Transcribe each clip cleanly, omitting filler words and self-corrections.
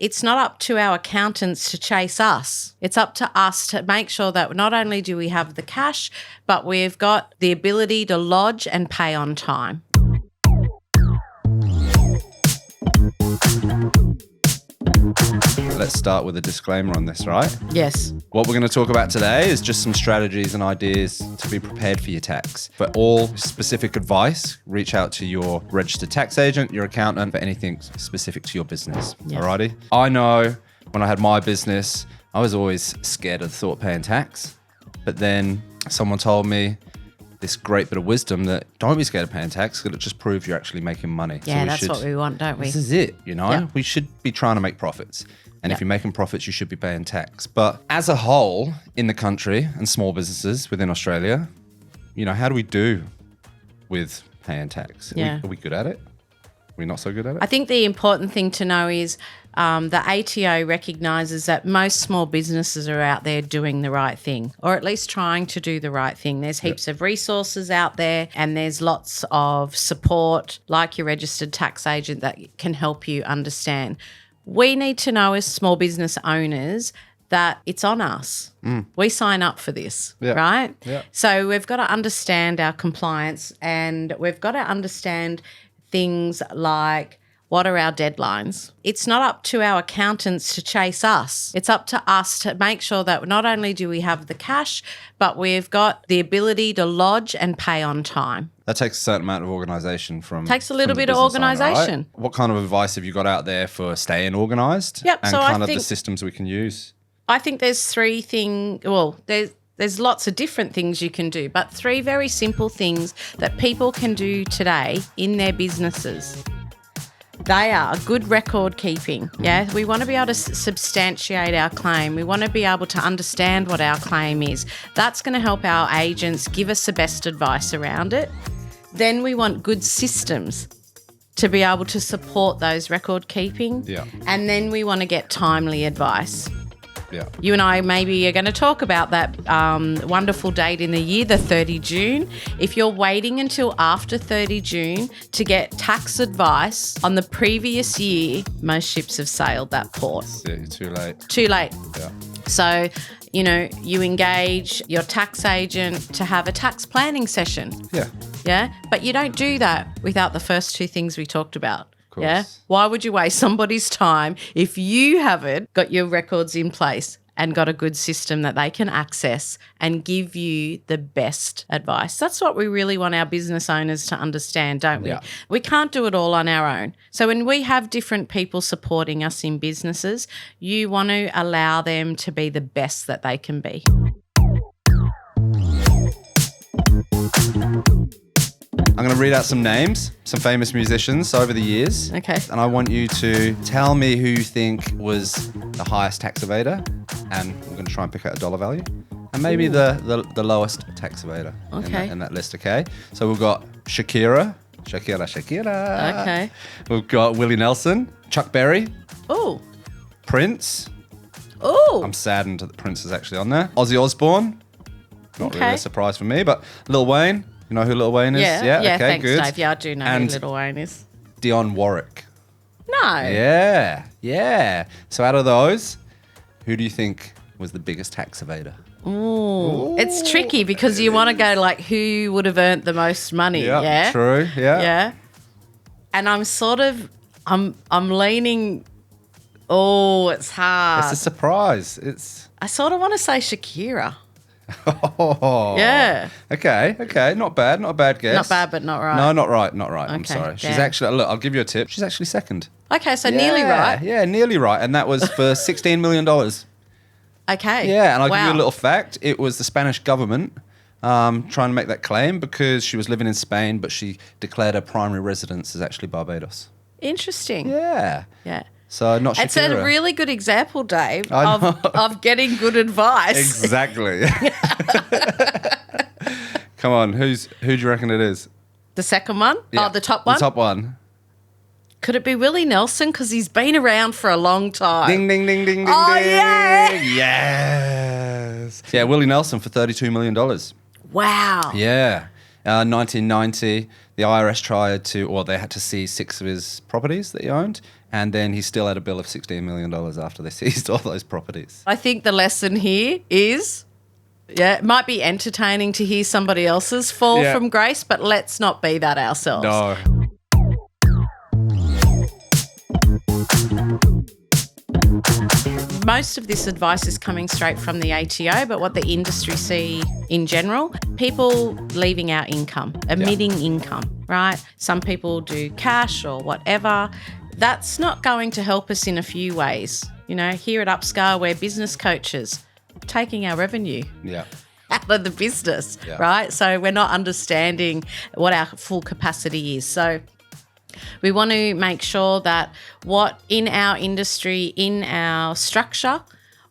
it's not up to our accountants to chase us. It's up to us to make sure that not only do we have the cash, but we've got the ability to lodge and pay on time. Let's start with a disclaimer on this, right? Yes. What we're going to talk about today is just some strategies and ideas to be prepared for your tax. For all specific advice, reach out to your registered tax agent, your accountant, for anything specific to your business. Yeah. Alrighty? I know when I had my business, I was always scared of the thought of paying tax. But then someone told me this great bit of wisdom that don't be scared of paying tax because it just proves you're actually making money. Yeah, that's what we want, don't we? This is it, you know? Yeah. We should be trying to make profits. And Yeah. if you're making profits, you should be paying tax. But as a whole in the country and small businesses within Australia, you know, how do we do with paying tax? Yeah. Are we good at it? Are we not so good at it? I think the important thing to know is the ATO recognises that most small businesses are out there doing the right thing, or at least trying to do the right thing. There's heaps of resources out there, and there's lots of support, like your registered tax agent, that can help you understand. We need to know as small business owners that it's on us. We sign up for this, right? Yeah. So we've got to understand our compliance, and we've got to understand things like, what are our deadlines? It's not up to our accountants to chase us. It's up to us to make sure that not only do we have the cash, but we've got the ability to lodge and pay on time. That takes a certain amount of organisation from Takes a little from the bit of business owner, organisation. right? What kind of advice have you got out there for staying organised? Yep, And so I kind of the think- systems we can use? I think there's three things, well, there's lots of different things you can do, but three very simple things that people can do today in their businesses. They are good record keeping. Yeah, we want to be able to substantiate our claim. We want to be able to understand what our claim is. That's going to help our agents give us the best advice around it. Then we want good systems to be able to support those record keeping. Yeah. And then we want to get timely advice. Yeah. You and I maybe are going to talk about that wonderful date in the year, the 30 June. If you're waiting until after 30 June to get tax advice on the previous year, most ships have sailed that port. Yeah, you're too late. Too late. Yeah. So, you know, you engage your tax agent to have a tax planning session. Yeah. Yeah. But you don't do that without the first two things we talked about. Course. Yeah. Why would you waste somebody's time if you haven't got your records in place and got a good system that they can access and give you the best advice? That's what we really want our business owners to understand, don't we? Yeah. We can't do it all on our own. So when we have different people supporting us in businesses, you want to allow them to be the best that they can be. I'm going to read out some names, some famous musicians over the years. Okay. And I want you to tell me who you think was the highest tax evader. And we're going to try and pick out a dollar value. And maybe the lowest tax evader Okay. in that list, okay? So we've got Shakira. Okay. We've got Willie Nelson, Chuck Berry, Oh. Prince. Oh. I'm saddened that Prince is actually on there. Ozzy Osbourne. Not really Okay. a surprise for me, but Lil Wayne. You know who Lil Wayne is? Yeah. Okay, Thanks, good. Dave. Yeah, I do know And who Little Wayne is. Dionne Warwick. No. Yeah. So out of those, who do you think was the biggest tax evader? Ooh. It's tricky because you want to go like who would have earned the most money. Yeah. True. Yeah. Yeah. And I'm sort of I'm leaning. Oh, it's hard. It's a surprise. It's I sort of want to say Shakira. oh. Yeah. Okay. Not bad guess. Not bad, but not right. No, not right. I'm Okay, sorry. She's damn. actually look. I'll give you a tip. She's actually second. Okay, so nearly right. Yeah, nearly right, and that was for $16 million. Okay. Yeah, and I'll give Wow. you a little fact. It was the Spanish government trying to make that claim because she was living in Spain, but she declared her primary residence as actually Barbados. Interesting. Yeah. Yeah. So not Shakira. It's a really good example, Dave, I know. of getting good advice. Exactly. Come on, who do you reckon it is? The second one? Yeah, Oh, the top one? The top one. Could it be Willie Nelson? Because he's been around for a long time. Ding, ding, ding, ding, ding, Oh, ding. yeah. Yes. Yeah, Willie Nelson for $32 million. Wow. Yeah. 1990, the IRS tried to, or they had to seize 6 of his properties that he owned, And then he still had a bill of $16 million after they seized all those properties. I think the lesson here is, it might be entertaining to hear somebody else's fall from grace, but let's not be that ourselves. No. Most of this advice is coming straight from the ATO, but what the industry see in general, people leaving out income, omitting income, right? Some people do cash or whatever. That's not going to help us in a few ways. You know, here at Upscale, we're business coaches, taking our revenue out of the business, right? So we're not understanding what our full capacity is. So we want to make sure that what in our industry, in our structure,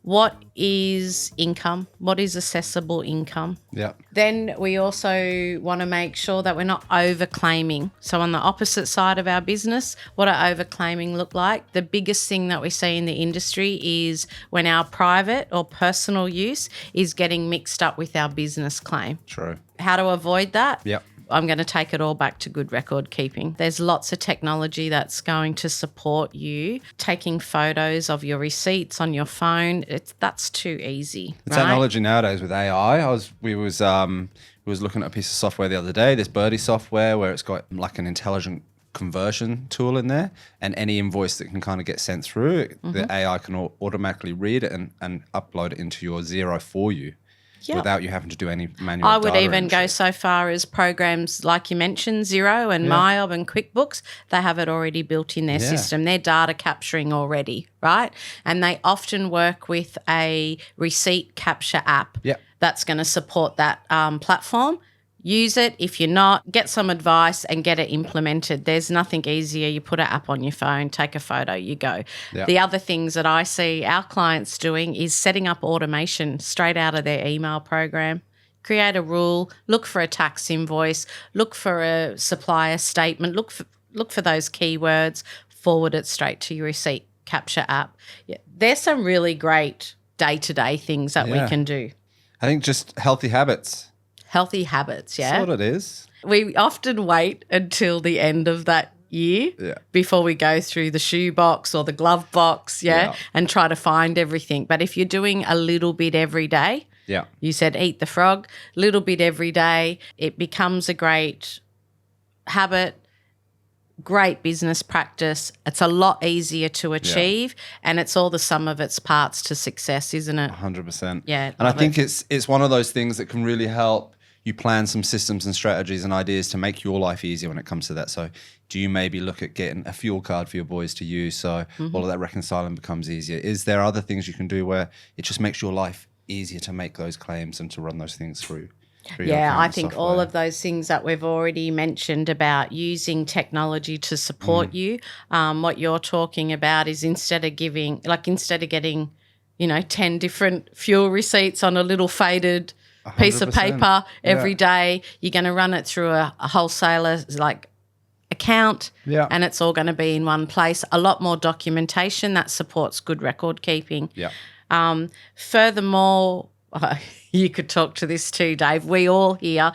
what is income, what is accessible income. Yeah. Then we also want to make sure that we're not overclaiming. So on the opposite side of our business, what does overclaiming look like? The biggest thing that we see in the industry is when our private or personal use is getting mixed up with our business claim. True. How to avoid that? Yep. I'm going to take it all back to good record keeping. There's lots of technology that's going to support you taking photos of your receipts on your phone. That's too easy. The technology nowadays with AI, we was looking at a piece of software the other day, this Birdie software where it's got like an intelligent conversion tool in there, and any invoice that can kind of get sent through, the AI can automatically read it and upload it into your Xero for you. Yep. Without you having to do any manual I would data even entry. go so far as programs like you mentioned, Xero and MyOb and QuickBooks, they have it already built in their system. They're data capturing already, right? And they often work with a receipt capture app that's going to support that platform. Use it. If you're not, get some advice and get it implemented. There's nothing easier. You put an app on your phone, take a photo, you go. Yep. The other things that I see our clients doing is setting up automation straight out of their email program. Create a rule, look for a tax invoice, look for a supplier statement, look for those keywords, forward it straight to your receipt capture app. Yeah. There's some really great day-to-day things that we can do. I think just healthy habits. Healthy habits, yeah. That's what it is. We often wait until the end of that year before we go through the shoe box or the glove box, and try to find everything. But if you're doing a little bit every day, you said eat the frog, little bit every day, it becomes a great habit, great business practice. It's a lot easier to achieve, and it's all the sum of its parts to success, isn't it? 100%. Yeah. And I think it's one of those things that can really help you plan some systems and strategies and ideas to make your life easier when it comes to that. So do you maybe look at getting a fuel card for your boys to use so all of that reconciling becomes easier? Is there other things you can do where it just makes your life easier to make those claims and to run those things through? Yeah, I think all of those things that we've already mentioned about using technology to support you, what you're talking about is instead of getting, 10 different fuel receipts on a little faded piece of paper every day, you're going to run it through a wholesaler's account and it's all going to be in one place. A lot more documentation that supports good record keeping. Furthermore, you could talk to this too, Dave. We all here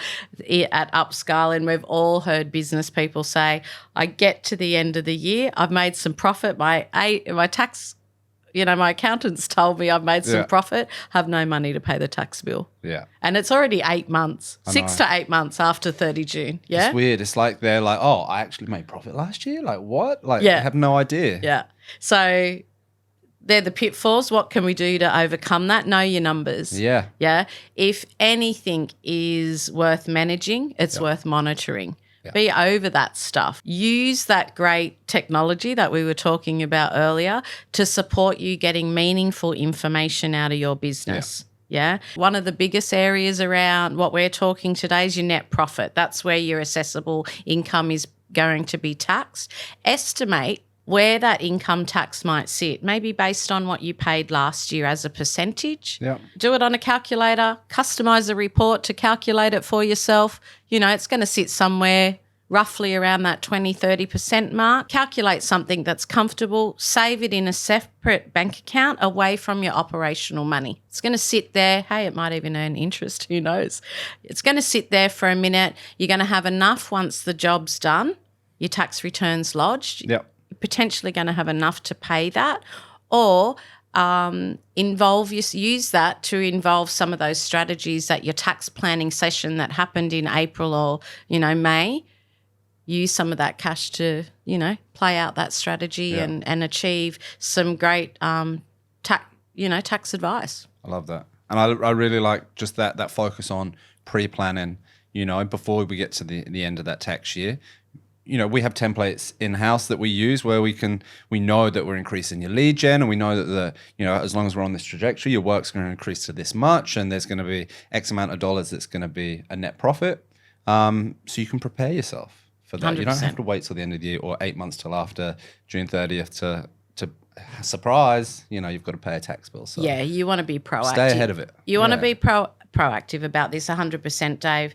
at Upscale, and we've all heard business people say, I get to the end of the year, I've made some profit, my tax, my accountants told me I've made some profit, have no money to pay the tax bill. Yeah. And it's already 8 months, 6 to 8 months after 30 June. Yeah. It's weird. It's like they're like, oh, I actually made profit last year? Like what? I have no idea. Yeah. So they're the pitfalls. What can we do to overcome that? Know your numbers. Yeah. Yeah. If anything is worth managing, it's worth monitoring. Be over that stuff. Use that great technology that we were talking about earlier to support you getting meaningful information out of your business. Yeah. One of the biggest areas around what we're talking today is your net profit. That's where your assessable income is going to be taxed. Estimate where that income tax might sit, maybe based on what you paid last year as a percentage. Do it on a calculator, customise a report to calculate it for yourself. It's going to sit somewhere roughly around that 20-30% mark. Calculate something that's comfortable, save it in a separate bank account away from your operational money. It's going to sit there. Hey, it might even earn interest, who knows? It's going to sit there for a minute. You're going to have enough once the job's done, your tax return's lodged. potentially going to have enough to pay that, or use that to involve some of those strategies at your tax planning session that happened in April or, May. Use some of that cash to, play out that strategy and achieve some great tax advice. I love that. And I really like just that focus on pre-planning, before we get to the end of that tax year. We have templates in-house that we use where we know that we're increasing your lead gen, and we know that as long as we're on this trajectory, your work's going to increase to this much, and there's going to be X amount of dollars that's going to be a net profit. So you can prepare yourself for that. 100%. You don't have to wait till the end of the year or 8 months till after June 30th to surprise, you've got to pay a tax bill. So yeah, you want to be proactive. stay ahead of it. You want to be proactive about this 100%, Dave.